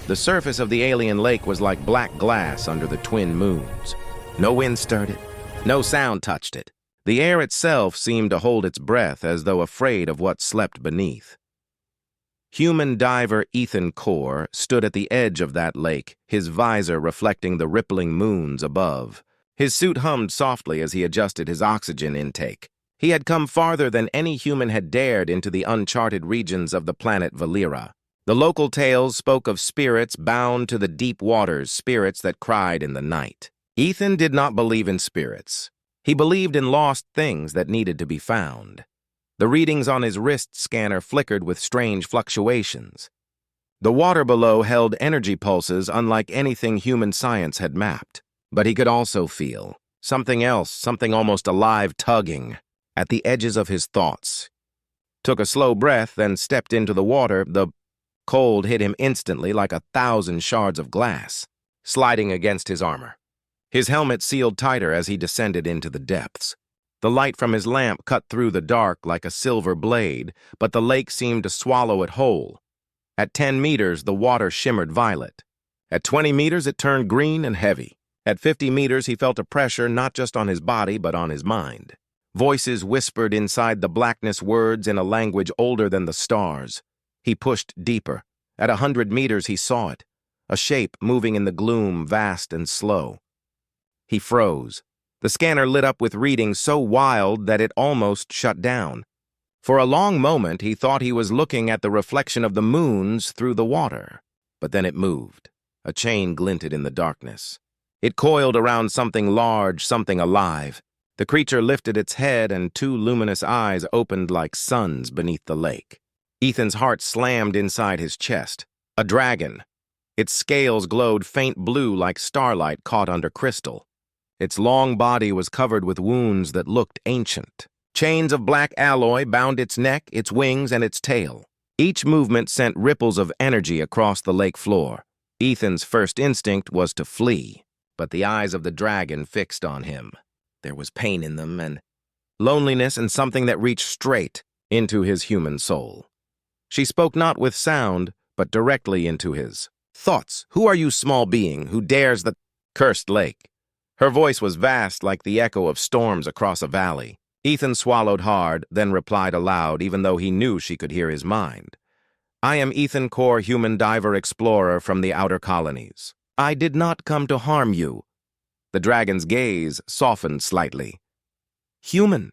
The surface of the alien lake was like black glass under the twin moons. No wind stirred it. No sound touched it. The air itself seemed to hold its breath as though afraid of what slept beneath. Human diver Ethan Core stood at the edge of that lake, his visor reflecting the rippling moons above. His suit hummed softly as he adjusted his oxygen intake. He had come farther than any human had dared into the uncharted regions of the planet Valera. The local tales spoke of spirits bound to the deep waters, spirits that cried in the night. Ethan did not believe in spirits. He believed in lost things that needed to be found. The readings on his wrist scanner flickered with strange fluctuations. The water below held energy pulses unlike anything human science had mapped. But he could also feel something else, something almost alive tugging at the edges of his thoughts. Took a slow breath, then stepped into the water. The cold hit him instantly like 1,000 shards of glass, sliding against his armor. His helmet sealed tighter as he descended into the depths. The light from his lamp cut through the dark like a silver blade, but the lake seemed to swallow it whole. At 10 meters, the water shimmered violet. At 20 meters, it turned green and heavy. At 50 meters, he felt a pressure not just on his body, but on his mind. Voices whispered inside the blackness words in a language older than the stars. He pushed deeper. At 100 meters, he saw it, a shape moving in the gloom, vast and slow. He froze. The scanner lit up with readings so wild that it almost shut down. For a long moment, he thought he was looking at the reflection of the moons through the water. But then it moved. A chain glinted in the darkness. It coiled around something large, something alive. The creature lifted its head and 2 luminous eyes opened like suns beneath the lake. Ethan's heart slammed inside his chest. A dragon. Its scales glowed faint blue like starlight caught under crystal. Its long body was covered with wounds that looked ancient. Chains of black alloy bound its neck, its wings, and its tail. Each movement sent ripples of energy across the lake floor. Ethan's first instinct was to flee, but the eyes of the dragon fixed on him. There was pain in them and loneliness and something that reached straight into his human soul. She spoke not with sound, but directly into his thoughts. Who are you, small being, who dares the cursed lake? Her voice was vast like the echo of storms across a valley. Ethan swallowed hard, then replied aloud, even though he knew she could hear his mind. I am Ethan Core, human diver explorer from the outer colonies. I did not come to harm you. The dragon's gaze softened slightly. Human,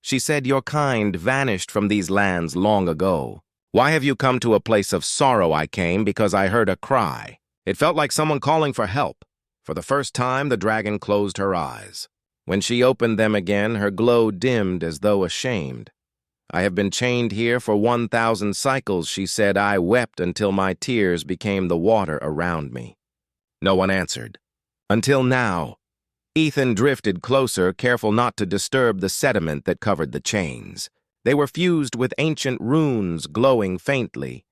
she said, your kind vanished from these lands long ago. Why have you come to a place of sorrow? I came because I heard a cry. It felt like someone calling for help. For the first time, the dragon closed her eyes. When she opened them again, her glow dimmed as though ashamed. I have been chained here for 1,000 cycles, she said. I wept until my tears became the water around me. No one answered. Until now. Ethan drifted closer, careful not to disturb the sediment that covered the chains. They were fused with ancient runes glowing faintly.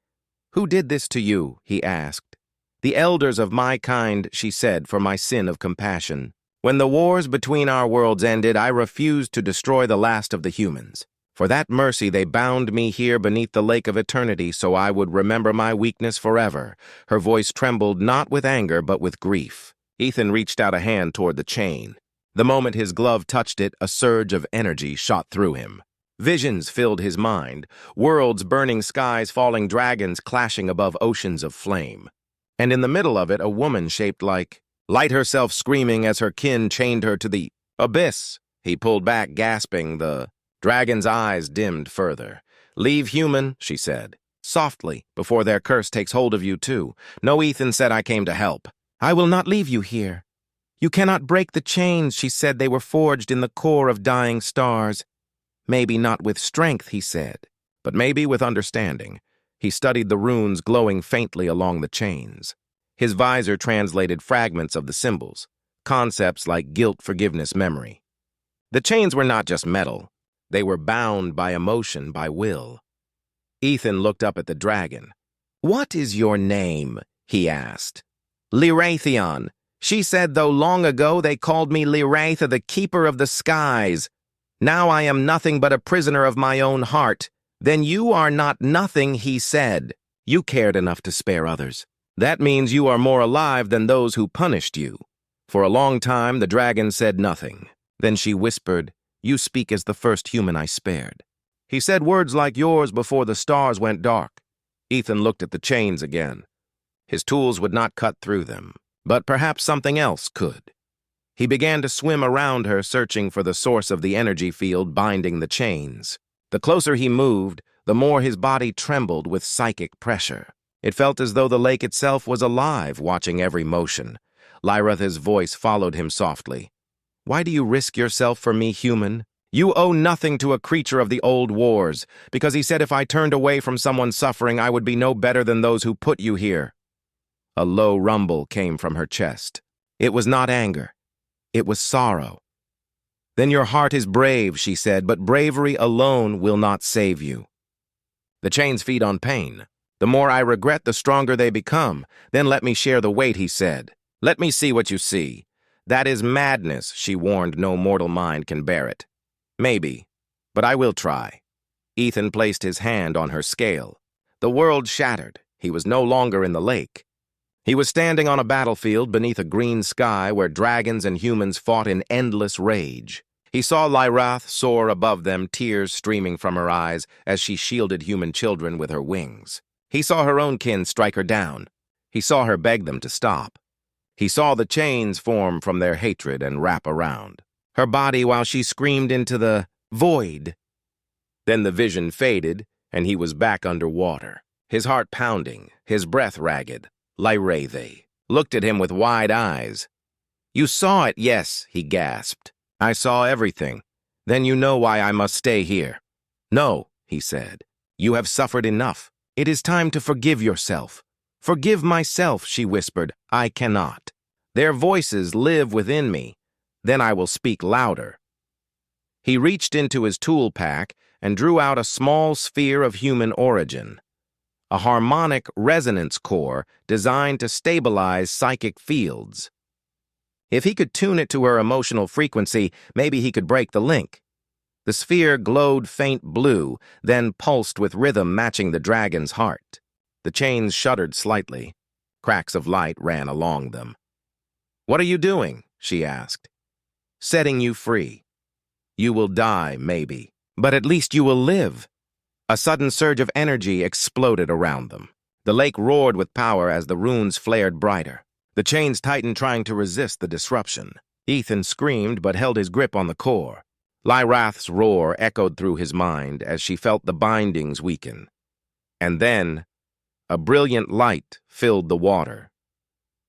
Who did this to you? He asked. The elders of my kind, she said, for my sin of compassion. When the wars between our worlds ended, I refused to destroy the last of the humans. For that mercy, they bound me here beneath the lake of eternity so I would remember my weakness forever. Her voice trembled not with anger, but with grief. Ethan reached out a hand toward the chain. The moment his glove touched it, a surge of energy shot through him. Visions filled his mind. Worlds, burning skies, falling dragons clashing above oceans of flame. And in the middle of it, a woman shaped like Light herself screaming as her kin chained her to the abyss. He pulled back, gasping. The dragon's eyes dimmed further. Leave, human, she said, softly, before their curse takes hold of you too. No, Ethan said, I came to help. I will not leave you here. You cannot break the chains, she said. They were forged in the core of dying stars. Maybe not with strength, he said, but maybe with understanding. He studied the runes glowing faintly along the chains. His visor translated fragments of the symbols, concepts like guilt, forgiveness, memory. The chains were not just metal. They were bound by emotion, by will. Ethan looked up at the dragon. What is your name? He asked. Lyrathion. She said, though long ago they called me Lyratha, the keeper of the skies. Now I am nothing but a prisoner of my own heart. Then you are not nothing, he said. You cared enough to spare others. That means you are more alive than those who punished you. For a long time, the dragon said nothing. Then she whispered, "You speak as the first human I spared." He said words like yours before the stars went dark. Ethan looked at the chains again. His tools would not cut through them, but perhaps something else could. He began to swim around her, searching for the source of the energy field binding the chains. The closer he moved, the more his body trembled with psychic pressure. It felt as though the lake itself was alive, watching every motion. Lyratha's voice followed him softly. "Why do you risk yourself for me, human? You owe nothing to a creature of the old wars, because he said if I turned away from someone suffering, I would be no better than those who put you here." A low rumble came from her chest. It was not anger. It was sorrow. "Then your heart is brave," she said, "but bravery alone will not save you." "The chains feed on pain. The more I regret, the stronger they become. Then let me share the weight," he said. "Let me see what you see." "That is madness," she warned. "No mortal mind can bear it." "Maybe, but I will try." Ethan placed his hand on her scale. The world shattered. He was no longer in the lake. He was standing on a battlefield beneath a green sky where dragons and humans fought in endless rage. He saw Lyrath soar above them, tears streaming from her eyes as she shielded human children with her wings. He saw her own kin strike her down. He saw her beg them to stop. He saw the chains form from their hatred and wrap around her body while she screamed into the void. Then the vision faded, and he was back underwater, his heart pounding, his breath ragged. Lyratha looked at him with wide eyes. "You saw it, yes," he gasped. "I saw everything. Then you know why I must stay here." "No," he said. "You have suffered enough. It is time to forgive yourself." "Forgive myself," she whispered. "I cannot. Their voices live within me. Then I will speak louder." He reached into his tool pack and drew out a small sphere of human origin, a harmonic resonance core designed to stabilize psychic fields. If he could tune it to her emotional frequency, maybe he could break the link. The sphere glowed faint blue, then pulsed with rhythm matching the dragon's heart. The chains shuddered slightly. Cracks of light ran along them. "What are you doing?" she asked. "Setting you free. You will die, maybe, but at least you will live." A sudden surge of energy exploded around them. The lake roared with power as the runes flared brighter. The chains tightened, trying to resist the disruption. Ethan screamed but held his grip on the core. Lyrath's roar echoed through his mind as she felt the bindings weaken. And then, a brilliant light filled the water.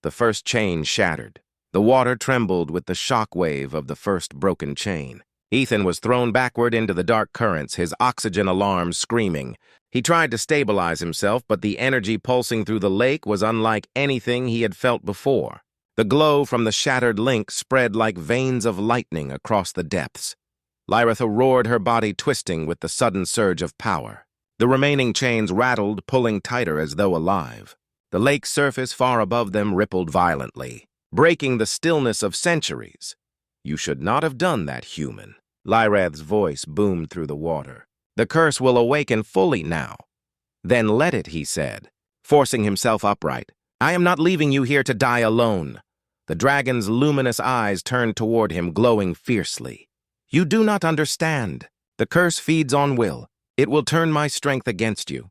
The first chain shattered. The water trembled with the shock wave of the first broken chain. Ethan was thrown backward into the dark currents, his oxygen alarms screaming. He tried to stabilize himself, but the energy pulsing through the lake was unlike anything he had felt before. The glow from the shattered link spread like veins of lightning across the depths. Lyratha roared, her body twisting with the sudden surge of power. The remaining chains rattled, pulling tighter as though alive. The lake's surface far above them rippled violently, breaking the stillness of centuries. "You should not have done that, human." Lyrath's voice boomed through the water. "The curse will awaken fully now." "Then let it," he said, forcing himself upright. "I am not leaving you here to die alone." The dragon's luminous eyes turned toward him, glowing fiercely. "You do not understand. The curse feeds on will. It will turn my strength against you."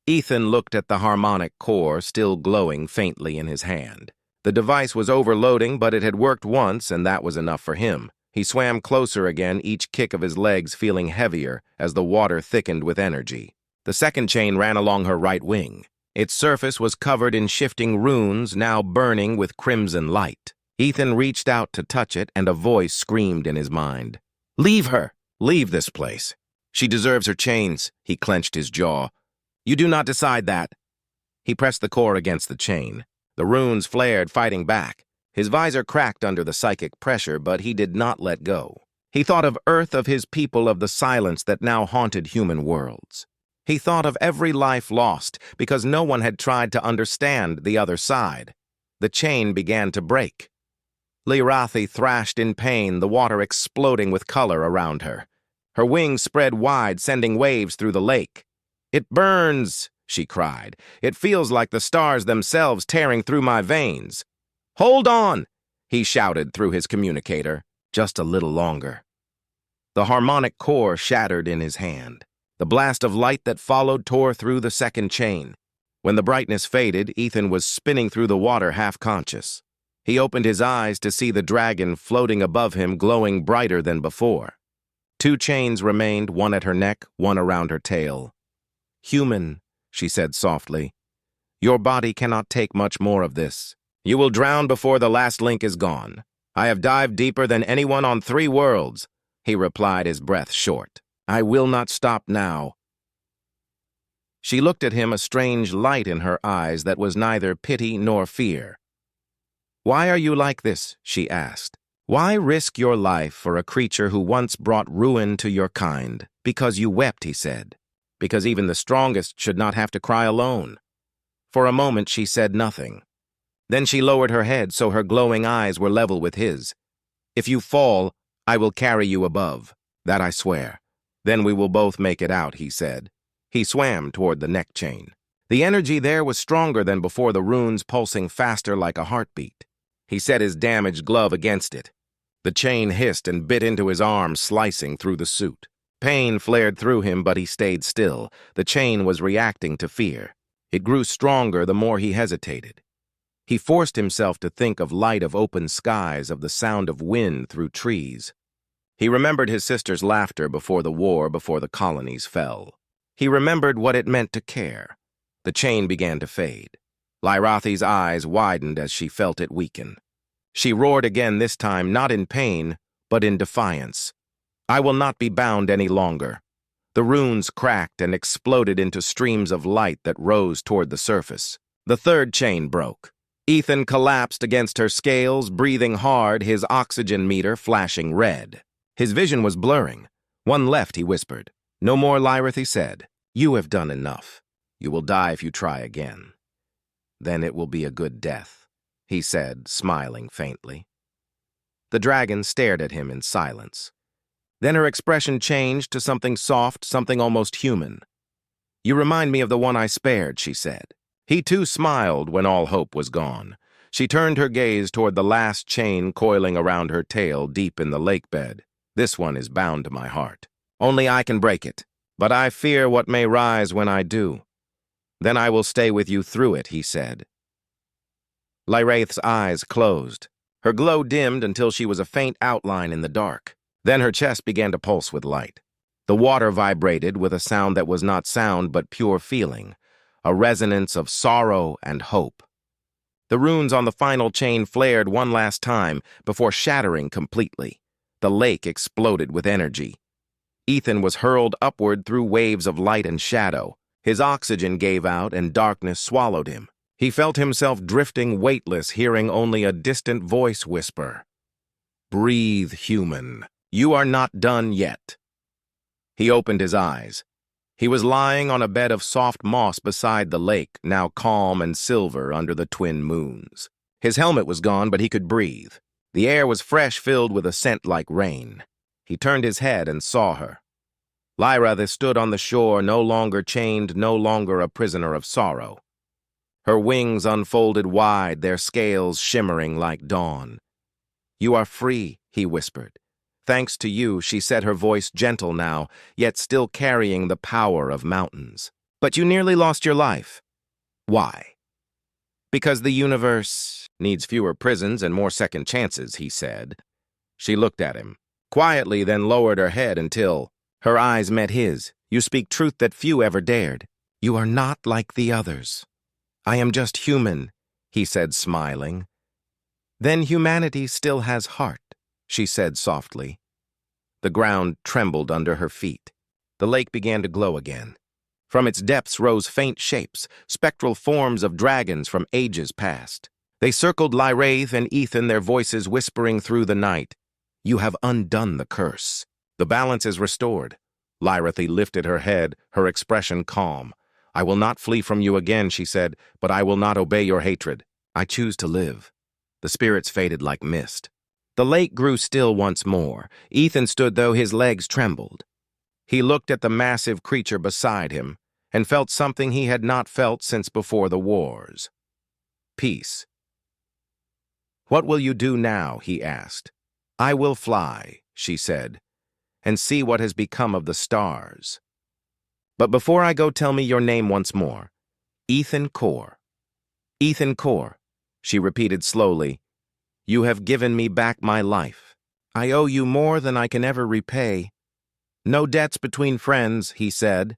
Ethan looked at the harmonic core, still glowing faintly in his hand. The device was overloading, but it had worked once, and that was enough for him. He swam closer again, each kick of his legs feeling heavier as the water thickened with energy. The second chain ran along her right wing. Its surface was covered in shifting runes, now burning with crimson light. Ethan reached out to touch it, and a voice screamed in his mind. "Leave her! Leave this place! She deserves her chains." He clenched his jaw. "You do not decide that." He pressed the core against the chain. The runes flared, fighting back. His visor cracked under the psychic pressure, but he did not let go. He thought of Earth, of his people, of the silence that now haunted human worlds. He thought of every life lost because no one had tried to understand the other side. The chain began to break. Lyratha thrashed in pain, the water exploding with color around her. Her wings spread wide, sending waves through the lake. "It burns!" she cried. "It feels like the stars themselves tearing through my veins." "Hold on!" he shouted through his communicator. "Just a little longer." The harmonic core shattered in his hand. The blast of light that followed tore through the second chain. When the brightness faded, Ethan was spinning through the water half-conscious. He opened his eyes to see the dragon floating above him, glowing brighter than before. 2 chains remained, one at her neck, one around her tail. "Human," she said softly, "your body cannot take much more of this. You will drown before the last link is gone. I have dived deeper than anyone on 3 worlds," he replied, his breath short. "I will not stop now." She looked at him, a strange light in her eyes that was neither pity nor fear. "Why are you like this?" she asked. "Why risk your life for a creature who once brought ruin to your kind?" "Because you wept," he said. "Because even the strongest should not have to cry alone." For a moment she said nothing. Then she lowered her head so her glowing eyes were level with his. "If you fall, I will carry you above. That I swear. Then we will both make it out," he said. He swam toward the neck chain. The energy there was stronger than before, the runes pulsing faster like a heartbeat. He set his damaged glove against it. The chain hissed and bit into his arm, slicing through the suit. Pain flared through him, but he stayed still. The chain was reacting to fear. It grew stronger the more he hesitated. He forced himself to think of light, of open skies, of the sound of wind through trees. He remembered his sister's laughter before the war, before the colonies fell. He remembered what it meant to care. The chain began to fade. Lyrathi's eyes widened as she felt it weaken. She roared again, this time not in pain, but in defiance. "I will not be bound any longer." The runes cracked and exploded into streams of light that rose toward the surface. The 3rd chain broke. Ethan collapsed against her scales, breathing hard, his oxygen meter flashing red. His vision was blurring. "One left," he whispered. "No more, Lyrathi said. You have done enough. You will die if you try again. Then it will be a good death," he said, smiling faintly. The dragon stared at him in silence. Then her expression changed to something soft, something almost human. "You remind me of the one I spared," she said. He too smiled when all hope was gone. She turned her gaze toward the last chain coiling around her tail deep in the lake bed. "This one is bound to my heart. Only I can break it. But I fear what may rise when I do. Then I will stay with you through it," he said. Lyrath's eyes closed. Her glow dimmed until she was a faint outline in the dark. Then her chest began to pulse with light. The water vibrated with a sound that was not sound but pure feeling, a resonance of sorrow and hope. The runes on the final chain flared one last time before shattering completely. The lake exploded with energy. Ethan was hurled upward through waves of light and shadow. His oxygen gave out and darkness swallowed him. He felt himself drifting weightless, hearing only a distant voice whisper, "Breathe, human. You are not done yet." He opened his eyes. He was lying on a bed of soft moss beside the lake, now calm and silver under the twin moons. His helmet was gone, but he could breathe. The air was fresh, filled with a scent like rain. He turned his head and saw her. Lyra stood on the shore, no longer chained, no longer a prisoner of sorrow. Her wings unfolded wide, their scales shimmering like dawn. "You are free," he whispered. "Thanks to you," she said, her voice gentle now, yet still carrying the power of mountains. "But you nearly lost your life." "Why?" "Because the universe needs fewer prisons and more second chances," he said. She looked at him quietly, then lowered her head until her eyes met his. "You speak truth that few ever dared. You are not like the others." "I am just human," he said, smiling. "Then humanity still has heart," she said softly. The ground trembled under her feet. The lake began to glow again. From its depths rose faint shapes, spectral forms of dragons from ages past. They circled Lyrath and Ethan, their voices whispering through the night. "You have undone the curse. The balance is restored." Lyrathi lifted her head, her expression calm. "I will not flee from you again," she said, "but I will not obey your hatred. I choose to live." The spirits faded like mist. The lake grew still once more. Ethan stood, though his legs trembled. He looked at the massive creature beside him. and felt something he had not felt since before the wars. Peace. "What will you do now?" he asked. "I will fly," she said, "and see what has become of the stars. But before I go, tell me your name once more." "Ethan Core." "Ethan Core," she repeated slowly. "You have given me back my life. I owe you more than I can ever repay." "No debts between friends," he said.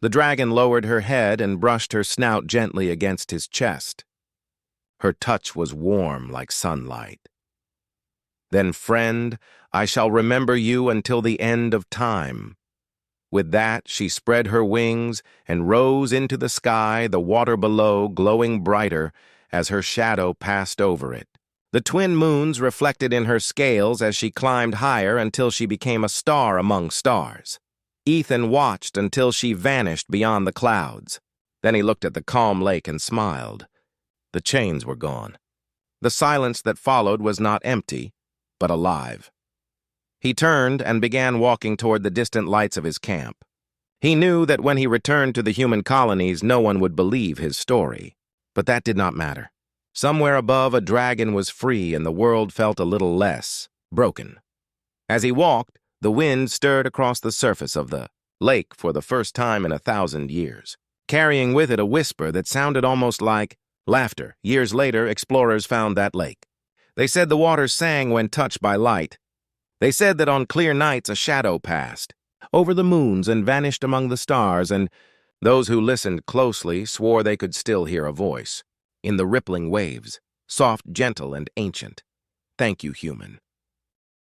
The dragon lowered her head and brushed her snout gently against his chest. Her touch was warm like sunlight. "Then, friend, I shall remember you until the end of time." With that, she spread her wings and rose into the sky, the water below glowing brighter as her shadow passed over it. The twin moons reflected in her scales as she climbed higher until she became a star among stars. Ethan watched until she vanished beyond the clouds. Then he looked at the calm lake and smiled. The chains were gone. The silence that followed was not empty, but alive. He turned and began walking toward the distant lights of his camp. He knew that when he returned to the human colonies, no one would believe his story. But that did not matter. Somewhere above, a dragon was free, and the world felt a little less broken. As he walked, the wind stirred across the surface of the lake for the first time in 1,000 years, carrying with it a whisper that sounded almost like laughter. Years later, explorers found that lake. They said the water sang when touched by light. They said that on clear nights a shadow passed over the moons and vanished among the stars, and those who listened closely swore they could still hear a voice in the rippling waves, soft, gentle, and ancient. "Thank you, human.